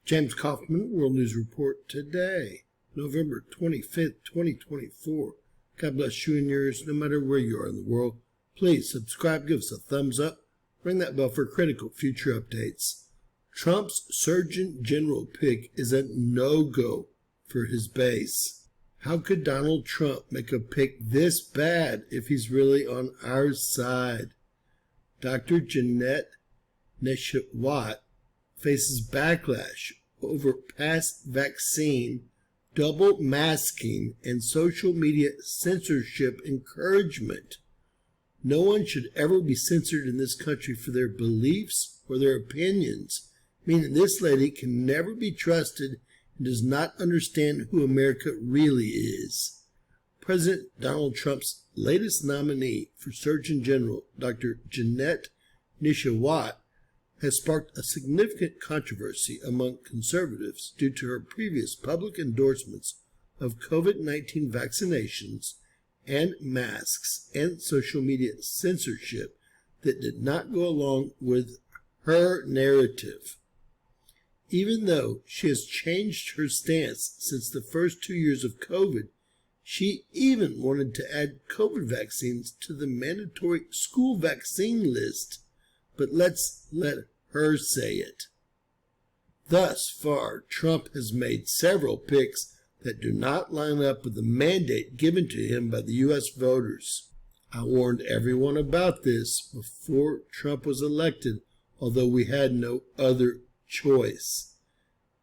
James Kaufman, World News Report today, November 25th, 2024. God bless you and yours, no matter where you are in the world. Please subscribe, give us a thumbs up, ring that bell for critical future updates. Trump's Surgeon General pick is a no-go for his base. How could Donald Trump make a pick this bad if he's really on our side? Dr. Jeanette Neshawat faces backlash over past vaccine, double masking, and social media censorship encouragement. No one should ever be censored in this country for their beliefs or their opinions, meaning this lady can never be trusted and does not understand who America really is. President Donald Trump's latest nominee for Surgeon General, Dr. Jeanette Neshawat, has sparked a significant controversy among conservatives due to her previous public endorsements of COVID-19 vaccinations and masks and social media censorship that did not go along with her narrative. Even though she has changed her stance since the first 2 years of COVID, she even wanted to add COVID vaccines to the mandatory school vaccine list. But let's let her say it. Thus far, Trump has made several picks that do not line up with the mandate given to him by the U.S. voters. I warned everyone about this before Trump was elected, although we had no other choice.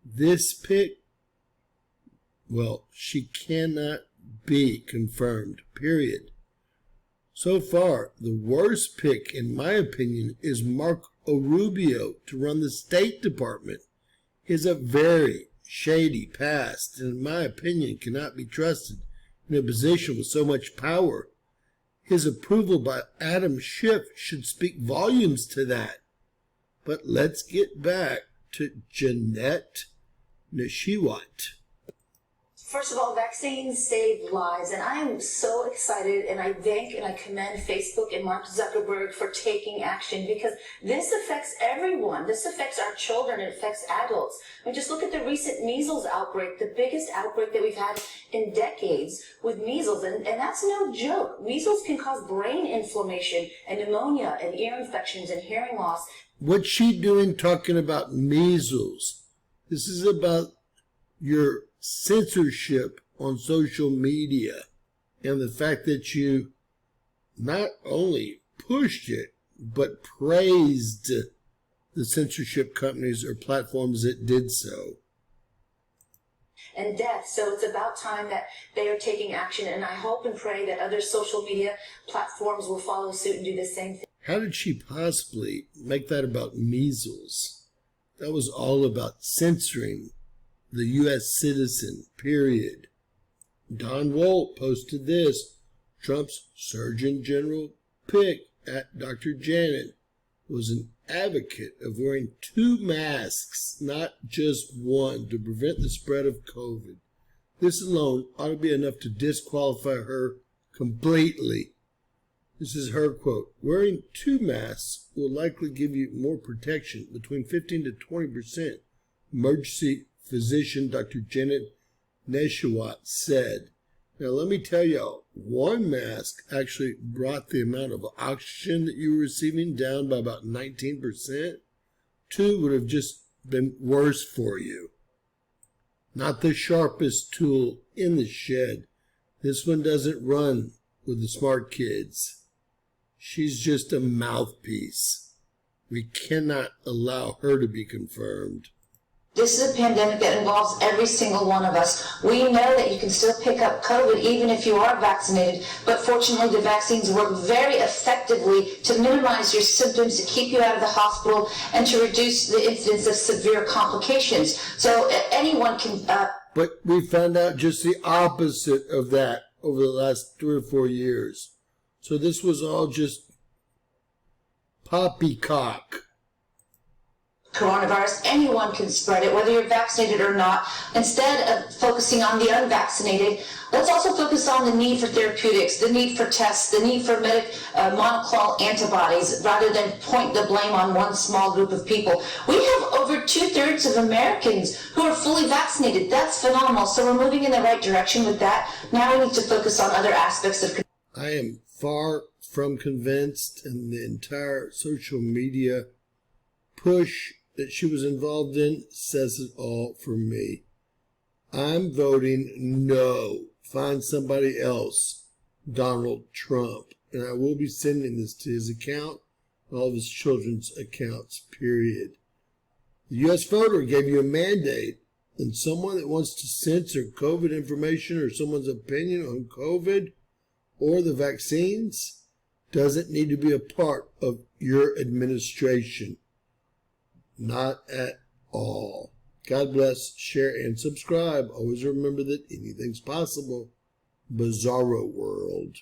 This pick, well, she cannot be confirmed, period. So far, the worst pick, in my opinion, is Marco Rubio to run the State Department. He has a very shady past and, in my opinion, cannot be trusted in a position with so much power. His approval by Adam Schiff should speak volumes to that. But let's get back to Jeanette Neshawat. First of all, vaccines save lives, and I am so excited, and I thank and I commend Facebook and Mark Zuckerberg for taking action, because this affects everyone. This affects our children. It affects adults. I mean, just look at the recent measles outbreak, the biggest outbreak that we've had in decades with measles, and that's no joke. Measles can cause brain inflammation and pneumonia and ear infections and hearing loss. What's she doing talking about measles? This is about your censorship on social media and the fact that you not only pushed it but praised the censorship companies or platforms that did so. And death. So it's about time that they are taking action, and I hope and pray that other social media platforms will follow suit and do the same thing. How did she possibly make that about measles? That was all about censoring the U.S. citizen, period. Don Wolt posted this. Trump's Surgeon General pick at Dr. Janet was an advocate of wearing 2 masks, not just one, to prevent the spread of COVID. This alone ought to be enough to disqualify her completely. This is her quote. Wearing 2 masks will likely give you more protection, between 15 to 20%, emergency physician Dr. Jeanette Neshawat said. Now let me tell y'all, 1 mask actually brought the amount of oxygen that you were receiving down by about 19%. 2 would have just been worse for you. Not the sharpest tool in the shed. This one doesn't run with the smart kids. She's just a mouthpiece. We cannot allow her to be confirmed. This is a pandemic that involves every single one of us. We know that you can still pick up COVID even if you are vaccinated, but fortunately the vaccines work very effectively to minimize your symptoms, to keep you out of the hospital, and to reduce the incidence of severe complications. So anyone can... But we found out just the opposite of that over the last 3 or 4 years. So this was all just poppycock. coronavirus. Anyone can spread it, whether you're vaccinated or not. Instead of focusing on the unvaccinated, let's also focus on the need for therapeutics, the need for tests, the need for monoclonal antibodies, rather than point the blame on one small group of people. We have over 2/3 of Americans who are fully vaccinated. That's phenomenal. So we're moving in the right direction with that. Now we need to focus on other aspects of. I am far from convinced, and the entire social media push that she was involved in says it all for me. I'm voting no. Find somebody else, Donald Trump. And I will be sending this to his account and all of his children's accounts, period. The U.S. voter gave you a mandate, and someone that wants to censor COVID information or someone's opinion on COVID or the vaccines doesn't need to be a part of your administration. Not at all. God bless, share, and subscribe. Always remember that anything's possible. Bizarro world.